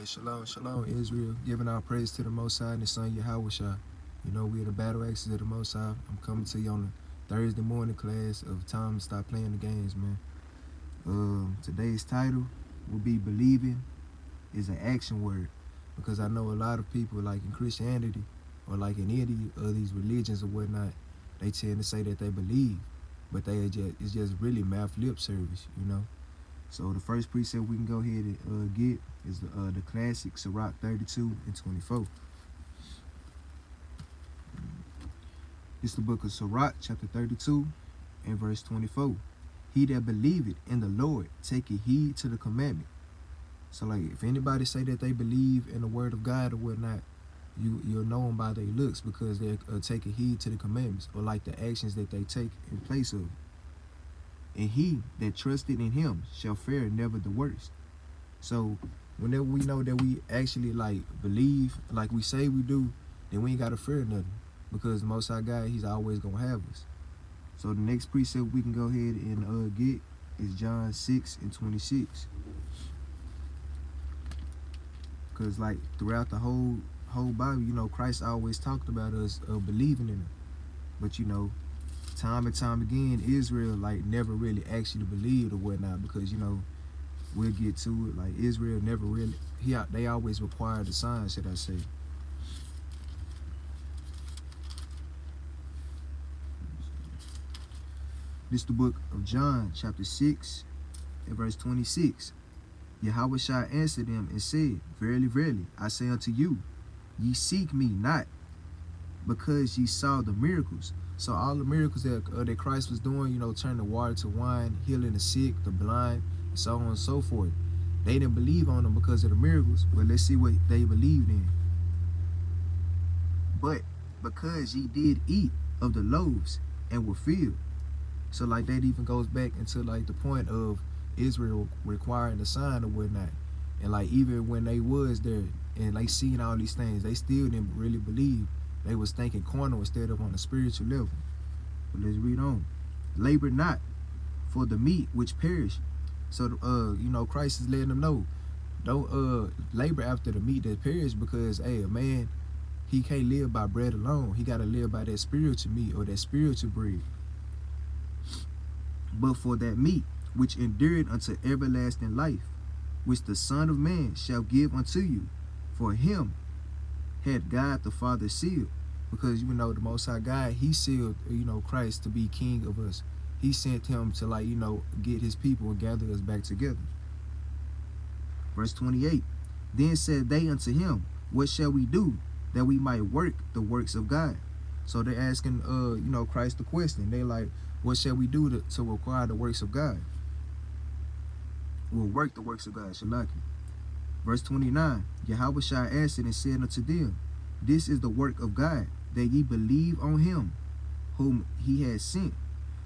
Hey, shalom, shalom, Israel. Giving our praise to the Most High and His Son Yahweh. You know, we are the Battle Axes of the Most High. I'm coming to you on the Thursday morning class of time to stop playing the games, man. Today's title will be Believing is an action word, because I know a lot of people, like in Christianity or like in any of these religions or whatnot, they tend to say that they believe, but it's just really mouth lip service, you know. So the first precept we can go ahead and get is the classic Sirach 32 and 24. It's the book of Sirach, chapter 32 and verse 24. He that believeth in the Lord taketh heed to the commandment. So like if anybody say that they believe in the word of God or whatnot, you'll know them by their looks, because they're taking heed to the commandments, or like the actions that they take in place of. And he that trusted in him shall fare never the worst. So whenever we know that we actually like believe like we say we do, then we ain't gotta fear nothing, because the Most High God, he's always gonna have us. So the next precept we can go ahead and get is John 6 and 26. Because like throughout the whole Bible, you know, Christ always talked about us believing in him. But you know, time and time again, Israel like never really actually believed or whatnot, because you know, we'll get to it, like Israel never really, they always required the sign, should I say. This is the book of John, chapter 6 and verse 26. Yahweh shall answer them and said, Verily, verily, I say unto you, ye seek me not because ye saw the miracles. So all the miracles that Christ was doing, you know, turning water to wine, healing the sick, the blind, and so on and so forth, they didn't believe on them because of the miracles. But let's see what they believed in. But because ye did eat of the loaves and were filled. So like that even goes back into like the point of Israel requiring a sign or whatnot. And like even when they was there and they seen all these things, they still didn't really believe. They was thinking carnal instead of on a spiritual level. But let's read on. Labor not for the meat which perish. So you know, Christ is letting them know, don't labor after the meat that perish, because hey, a man, he can't live by bread alone. He gotta live by that spiritual meat, or that spiritual bread. But for that meat which endured unto everlasting life, which the Son of Man shall give unto you, for him had God the Father sealed. Because you know, the Most High God, he sealed, you know, Christ to be king of us. He sent him to, like, you know, get his people and gather us back together. Verse 28. Then said they unto him, What shall we do that we might work the works of God? So they're asking you know, Christ the question. They like, what shall we do to require the works of God? We'll work the works of God, Shalaki. Verse 29. Yahweh shall answer and said unto them, This is the work of God, that ye believe on him whom he has sent.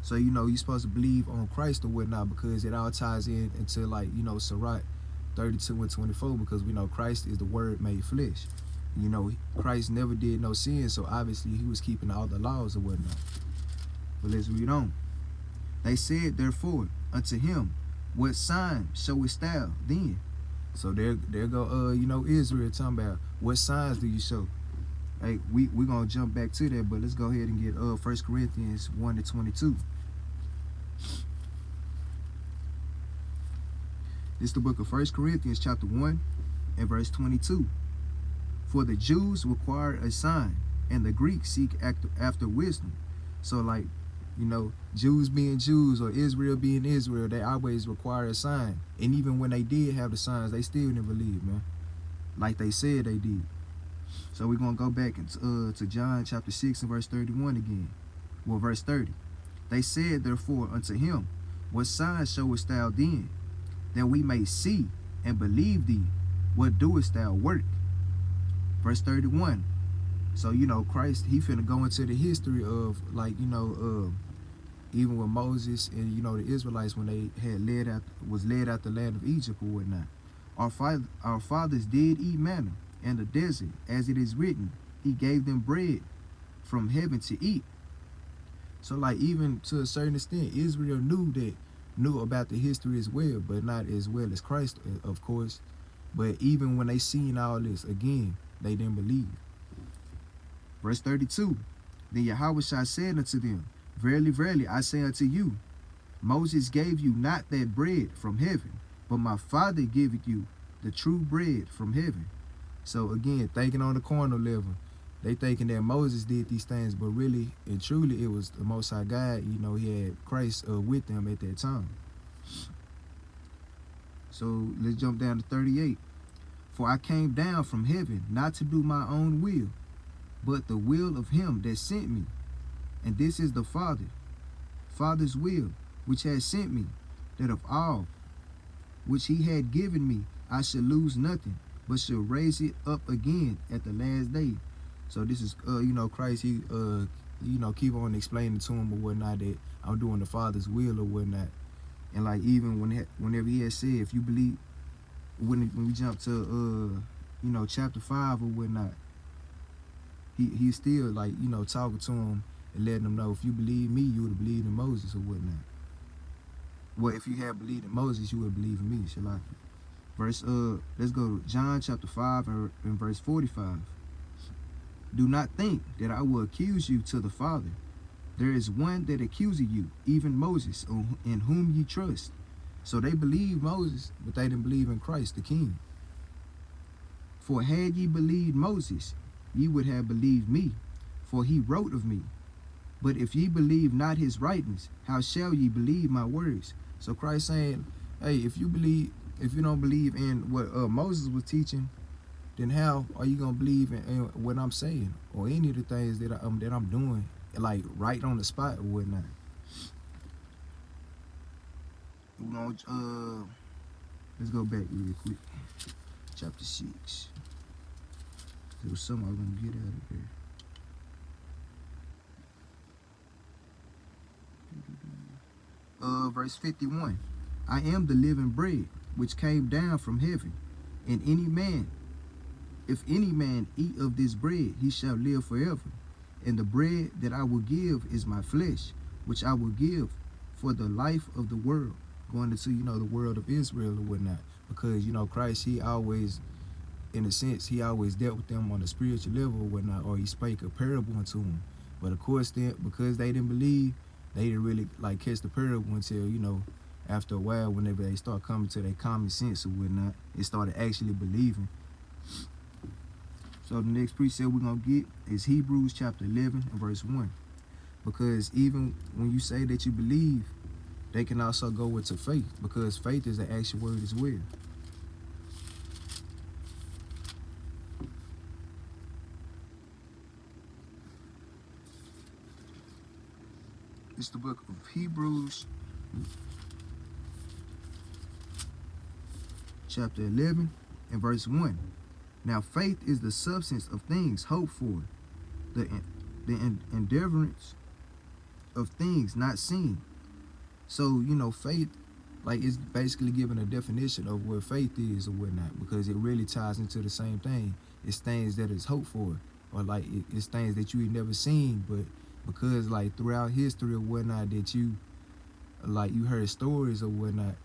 So, you know, you're supposed to believe on Christ or whatnot, because it all ties in into, like, you know, Sirach 32 and 24, because we know Christ is the word made flesh. You know, Christ never did no sin, so obviously he was keeping all the laws or whatnot. But let's read on. They said therefore unto him, What sign showest thou then? So there go you know, Israel talking about, what signs do you show? Hey, we're gonna jump back to that, but let's go ahead and get 1 Corinthians 1 to 22. It's the book of 1 Corinthians chapter 1 and verse 22. For the Jews require a sign, and the Greeks seek after wisdom. So like, you know, Jews being Jews or Israel being Israel, they always require a sign. And even when they did have the signs, they still didn't believe, man, like they said they did. So we're going to go back to John chapter 6 and verse 31 again. Well, verse 30. They said therefore unto him, What sign showest thou then, that we may see and believe thee? What doest thou work? Verse 31. So, you know, Christ, he finna go into the history of, like, you know, even with Moses and, you know, the Israelites, when they had led out the land of Egypt or whatnot. Our fathers did eat manna in the desert, as it is written, he gave them bread from heaven to eat. So like, even to a certain extent, Israel knew about the history as well, but not as well as Christ, of course. But even when they seen all this, again, they didn't believe. Verse 32, then Yahushua said unto them, verily, verily, I say unto you, Moses gave you not that bread from heaven, but my Father giveth you the true bread from heaven. So again, thinking on the carnal level, they thinking that Moses did these things, but really and truly it was the Most High God. You know, he had Christ with them at that time. So let's jump down to 38. For I came down from heaven not to do my own will, but the will of him that sent me. And this is the Father's will, which has sent me, that of all which he had given me, I shall lose nothing, but shall raise it up again at the last day. So this is, you know, Christ, he, you know, keep on explaining to him or whatnot that I'm doing the Father's will or whatnot. And like even whenever he had said, if you believe, when we jump to, you know, chapter 5 or whatnot, he's still like, you know, talking to him and letting him know, if you believe me, you would have believed in Moses or whatnot. Well, if you had believed in Moses, you would believe in me. Shalom. Verse, let's go to John chapter 5 and verse 45. Do not think that I will accuse you to the Father. There is one that accuses you, even Moses, in whom ye trust. So they believed Moses, but they didn't believe in Christ, the King. For had ye believed Moses, ye would have believed me, for he wrote of me. But if ye believe not his writings, how shall ye believe my words? So Christ saying, hey, if you don't believe in what Moses was teaching, then how are you gonna believe in what I'm saying or any of the things that I'm doing, like right on the spot or whatnot? You know, let's go back real quick. Chapter 6. There was something I was gonna get out of here. Verse 51. I am the living bread which came down from heaven, and if any man eat of this bread, he shall live forever. And the bread that I will give is my flesh, which I will give for the life of the world. Going into, you know, the world of Israel or whatnot. Because, you know, Christ, he always, in a sense, he always dealt with them on a spiritual level or whatnot, or he spake a parable unto them. But of course, then, because they didn't believe, they didn't really like catch the parable until, you know, after a while, whenever they start coming to their common sense or whatnot, they started actually believing. So the next precept we're going to get is Hebrews chapter 11 and verse 1. Because even when you say that you believe, they can also go into faith, because faith is the actual word as well. It's the book of Hebrews chapter 11 and verse 1. Now faith is the substance of things hoped for, the endurance of things not seen. So, you know, faith, like, it's basically giving a definition of what faith is or whatnot, because it really ties into the same thing. It's things that is hoped for, or like it's things that you ain't never seen, but because like throughout history or whatnot that you heard stories or whatnot,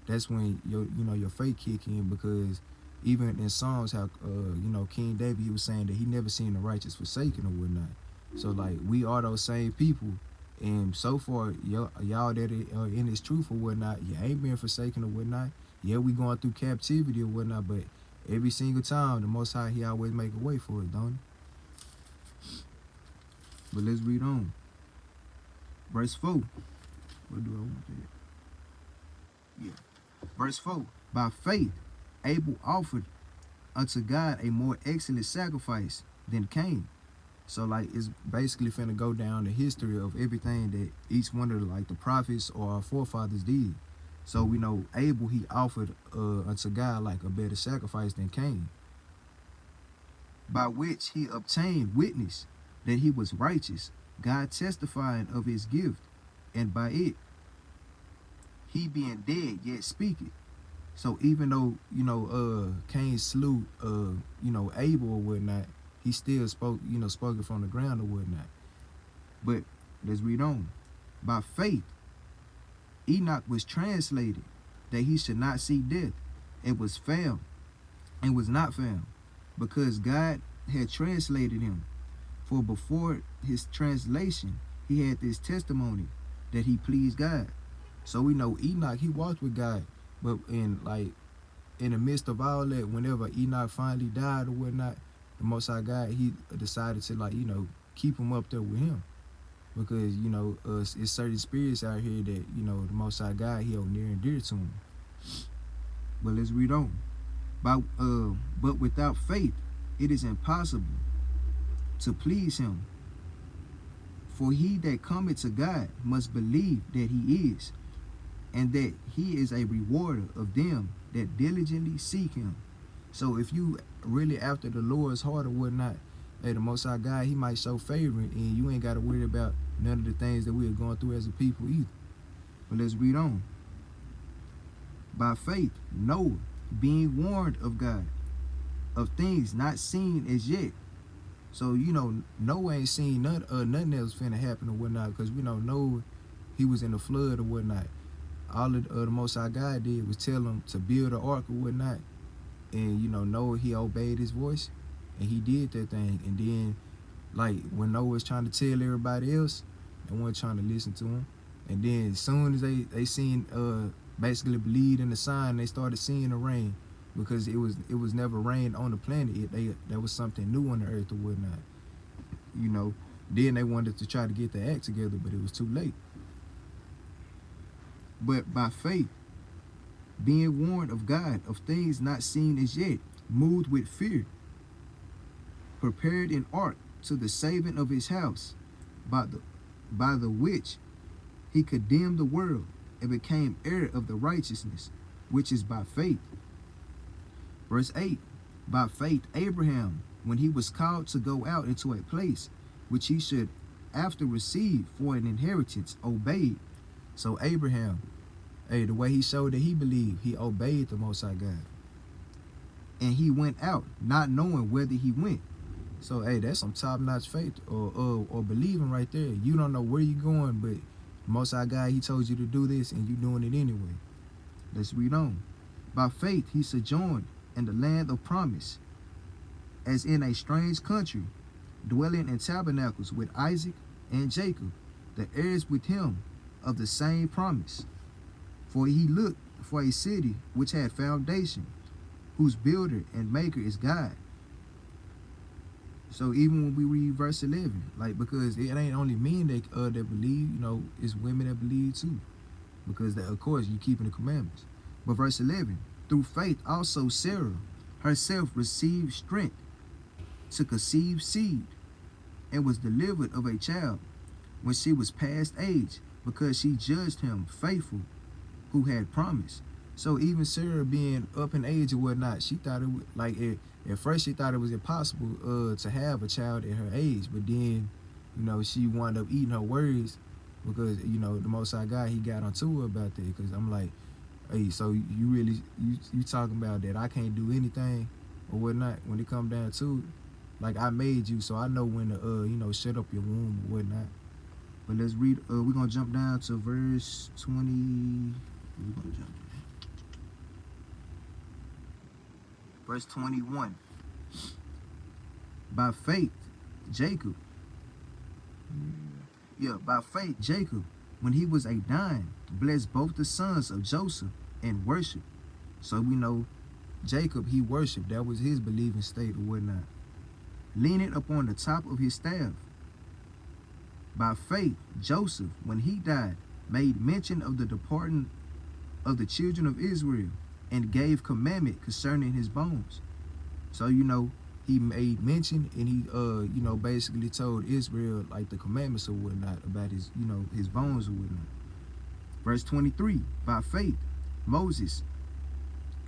that's when your faith kick in. Because even in Psalms, how you know, King David, he was saying that he never seen the righteous forsaken or whatnot. So like we are those same people, and so far y'all that are in this truth or whatnot, you ain't been forsaken or whatnot. Yeah, we going through captivity or whatnot, but every single time the Most High, he always make a way for it, don't he? But let's read on. Verse 4. What do I want there? Yeah. Verse 4. By faith, Abel offered unto God a more excellent sacrifice than Cain. So like it's basically finna go down the history of everything that each one of the prophets or our forefathers did. So we know Abel, he offered unto God like a better sacrifice than Cain, by which he obtained witness that he was righteous, God testifying of his gift, and by it he being dead yet speaketh. So even though, you know, Cain slew, you know, Abel or whatnot, he still spoke, you know, spoke it from the ground or whatnot. But let's read on. By faith, Enoch was translated that he should not see death, and was found, and was not found, because God had translated him. For before his translation, he had this testimony that he pleased God. So we know Enoch, he walked with God, but in the midst of all that, whenever Enoch finally died or whatnot, the Most High God, he decided to keep him up there with him, because it's certain spirits out here that the Most High God, he hold near and dear to him. But let's read on. But without faith, it is impossible to please him. For he that cometh to God must believe that he is, and that he is a rewarder of them that diligently seek him. So if you really after the Lord's heart or whatnot, hey, the Most High God, he might show favor, and you ain't got to worry about none of the things that we are going through as a people either. But let's read on. By faith, Noah, being warned of God, of things not seen as yet. So, Noah ain't seen nothing else finna happen or whatnot, because we know Noah, he was in the flood or whatnot. All of the Most High God did was tell him to build an ark or whatnot. And, Noah, he obeyed his voice, and he did that thing. And then, when Noah was trying to tell everybody else, they weren't trying to listen to him. And then as soon as they seen, basically believed in the sign, they started seeing the rain, because it was never rained on the planet. That was something new on the earth or whatnot. Then they wanted to try to get their act together, but it was too late. But by faith, being warned of God of things not seen as yet, moved with fear, prepared an ark to the saving of his house, by the which he condemned the world, and became heir of the righteousness which is by faith. Verse 8, by faith Abraham, when he was called to go out into a place which he should after receive for an inheritance, obeyed. So Abraham, the way he showed that he believed, he obeyed the Most High God. And he went out, not knowing whither he went. So, that's some top-notch faith or believing right there. You don't know where you're going, but Most High God, he told you to do this, and you're doing it anyway. Let's read on. By faith, he sojourned in the land of promise, as in a strange country, dwelling in tabernacles with Isaac and Jacob, the heirs with him of the same promise. For he looked for a city which had foundation, whose builder and maker is God. So even when we read verse 11, because it ain't only men that believe, it's women that believe too, because of course you keeping the commandments. But verse 11, through faith also Sarah herself received strength to conceive seed, and was delivered of a child when she was past age, because she judged him faithful who had promised. So even Sarah, being up in age or whatnot, she thought it was at first she thought it was impossible to have a child at her age, but then she wound up eating her words, because the Most High God, he got onto her about that. Because I'm like, hey, so you really you talking about that I can't do anything or whatnot when it come down to it? I made you, so I know when to shut up your womb or whatnot. But let's read. We're gonna jump down to verse 20. We're gonna jump. Verse 21. By faith, Jacob. By faith, Jacob, when he was a dying, blessed both the sons of Joseph and worshiped. So we know Jacob, he worshiped. That was his believing state or whatnot. Leaning upon the top of his staff. By faith, Joseph, when he died, made mention of the departing of the children of Israel, and gave commandment concerning his bones. So he made mention, and he basically told Israel the commandments or whatnot about his his bones or whatnot. Verse 23, by faith Moses,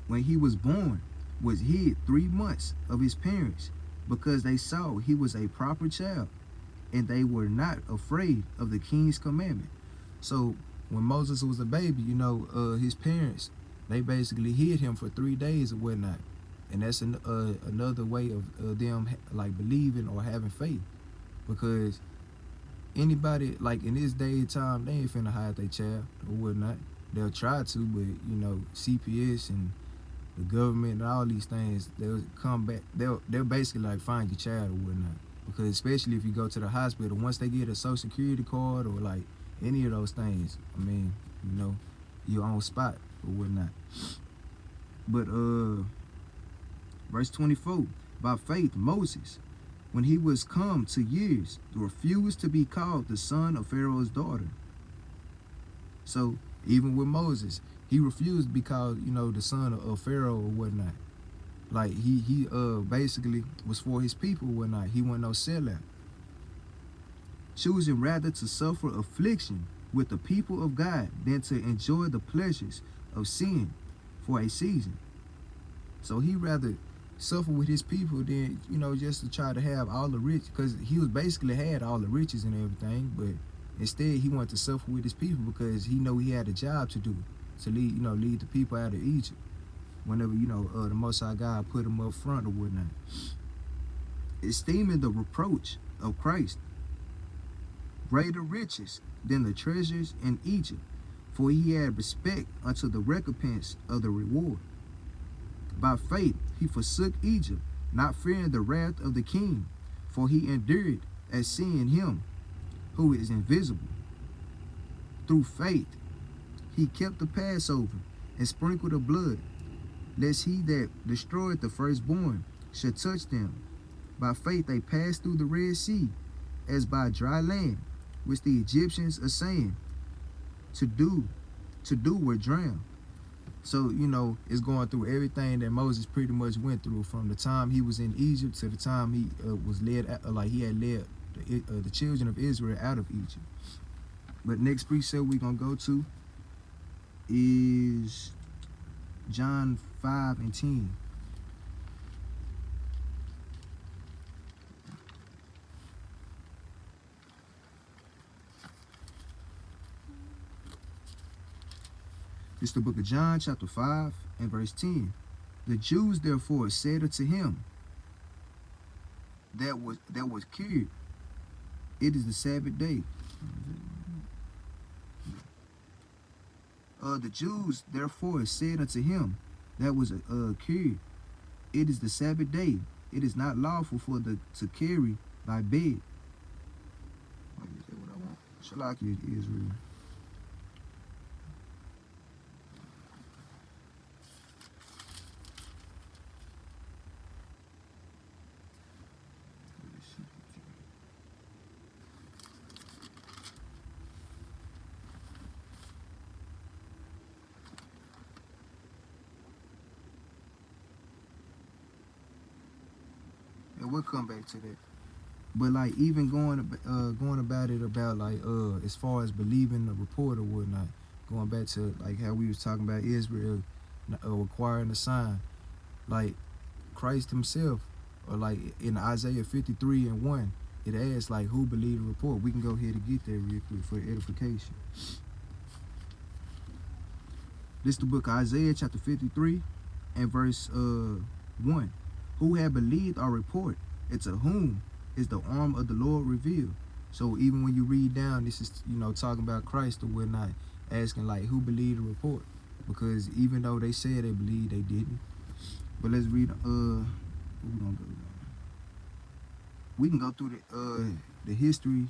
when he was born, was hid 3 months of his parents, because they saw he was a proper child, and they were not afraid of the king's commandment. So when Moses was a baby, his parents, they basically hid him for 3 days or whatnot. And that's another way of them believing or having faith. Because anybody in this day and time, they ain't finna hide their child or whatnot. They'll try to, but CPS and the government and all these things, they'll come back. They'll basically like find your child or whatnot. Because especially if you go to the hospital, once they get a social security card or like any of those things, I mean, you know, your own spot or whatnot. But verse 24, by faith Moses, when he was come to years, refused to be called the son of Pharaoh's daughter. So even with Moses, he refused to be called, you know, the son of Pharaoh or whatnot. Like he basically was for his people or whatnot. He wasn't no sellout. Choosing rather to suffer affliction with the people of God than to enjoy the pleasures of sin for a season. So he rather suffer with his people than, you know, just to try to have all the rich, because he was basically had all the riches and everything, but instead he wanted to suffer with his people because he know he had a job to do, to lead, you know, lead the people out of Egypt. Whenever, you know, the Most High God put him up front or whatnot. Esteeming the reproach of Christ greater riches than the treasures in Egypt, for he had respect unto the recompense of the reward. By faith he forsook Egypt, not fearing the wrath of the king, for he endured as seeing him who is invisible. Through faith he kept the Passover and sprinkled the blood, lest he that destroyed the firstborn should touch them. By faith they passed through the Red Sea as by dry land, which the Egyptians are saying to do were drowned. So, you know, it's going through everything that Moses pretty much went through from the time he was in Egypt to the time he was led, like he had led the children of Israel out of Egypt. But next precept we're going to go to is John 5 and 10. It's the book of John, chapter 5 and verse 10. The Jews therefore said unto him that was cured, it is the Sabbath day. The Jews therefore said unto him that was cured, it is the Sabbath day. It is not lawful for the to carry thy bed. Shalaki Israel. And we'll come back to that. But like even going about it about like as far as believing the report or whatnot, going back to like how we was talking about Israel requiring a sign, like Christ himself, or like in Isaiah 53 and 1, it asks like who believed the report. We can go ahead and get there real quick for edification. This is the book of Isaiah chapter 53 and verse 1. Who had believed our report, and to whom is the arm of the Lord revealed? So even when you read down, this is, you know, talking about Christ or whatnot, asking like who believed the report, because even though they said they believed, they didn't. But let's read. We can go through the history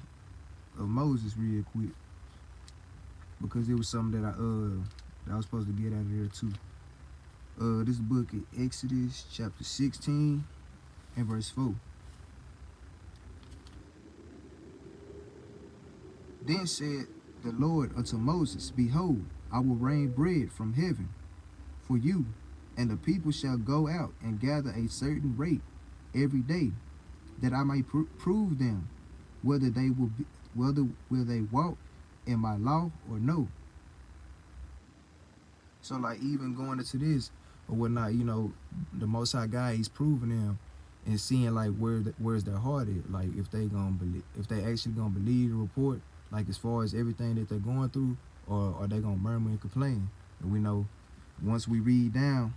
of Moses real quick, because it was something that I was supposed to get out of there too. This book is Exodus chapter 16 and verse 4. Then said the Lord unto Moses, Behold, I will rain bread from heaven for you, and the people shall go out and gather a certain rate every day, that I may prove them whether they will walk in my law or no. So like even going into this or whatnot, you know, the Most High God, he's proving them and seeing like where's their heart at, like if they actually gonna believe the report, like as far as everything that they're going through, or are they gonna murmur and complain. And we know once we read down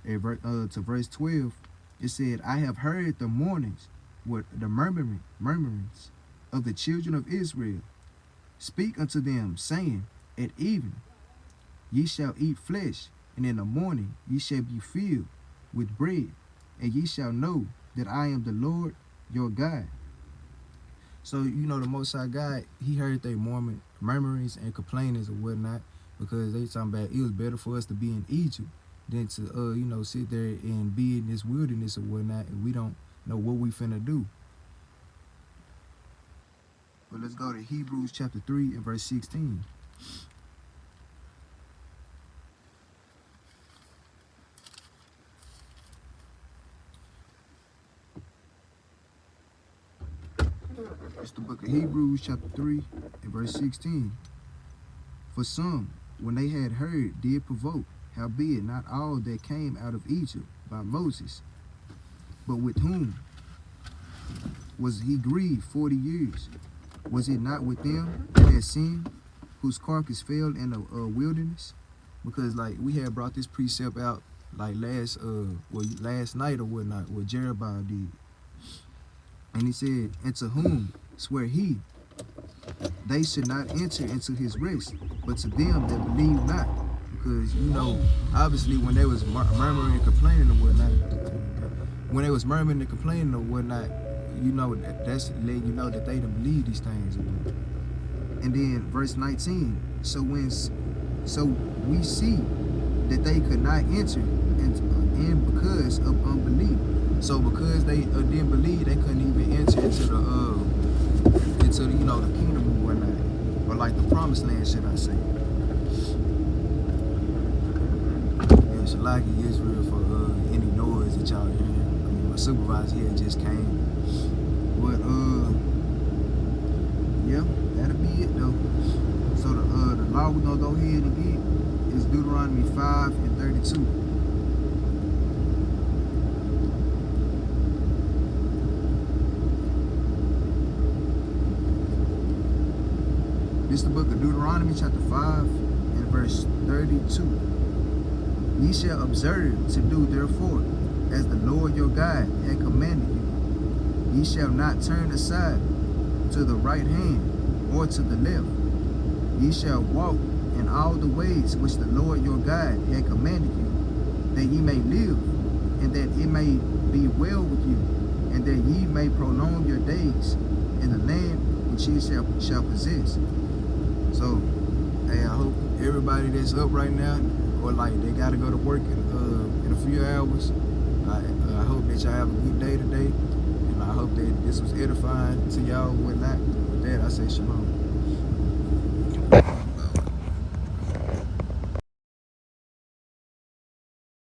to verse 12, it said, I have heard the mournings, what the murmurings of the children of Israel. Speak unto them, saying, at even ye shall eat flesh, and in the morning ye shall be filled with bread, and ye shall know that I am the Lord your God. So, you know, the Most High God, he heard their murmurings and complainings or whatnot, because they talking about it was better for us to be in Egypt than to, you know, sit there and be in this wilderness or whatnot, and we don't know what we finna do. But let's go to Hebrews chapter 3 and verse 16. It's the book of Hebrews chapter 3 and verse 16. For some, when they had heard, did provoke, howbeit not all that came out of Egypt by Moses, but with whom was he grieved 40 years? Was it not with them that had sinned, whose carcass fell in the wilderness? Because like we had brought this precept out like last night or whatnot, what Jerubbaal did. And he said, and to whom swear he, they should not enter into his rest, but to them that believe not. Because, you know, obviously when they was murmuring and complaining or whatnot, you know, that's letting you know that they don't believe these things. And then verse 19, so we see that they could not enter, and because of unbelief. So because they didn't believe, they couldn't even enter into the you know, the kingdom or whatnot, or like the promised land, should I say? Yeah, Shalaki Israel for any noise that y'all hear. I mean, my supervisor here just came. But yeah, that'll be it though. So the law we're gonna go ahead and get is Deuteronomy 5 and 32. This is the book of Deuteronomy chapter 5 and verse 32. Ye shall observe to do therefore as the Lord your God hath commanded you. Ye shall not turn aside to the right hand or to the left. Ye shall walk in all the ways which the Lord your God hath commanded you, that ye may live, and that it may be well with you, and that ye may prolong your days in the land which ye shall possess. So, hey, I hope everybody that's up right now, or like they gotta go to work in a few hours, I hope that y'all have a good day today. I hope that this was edifying to y'all and whatnot. With that, I say shalom.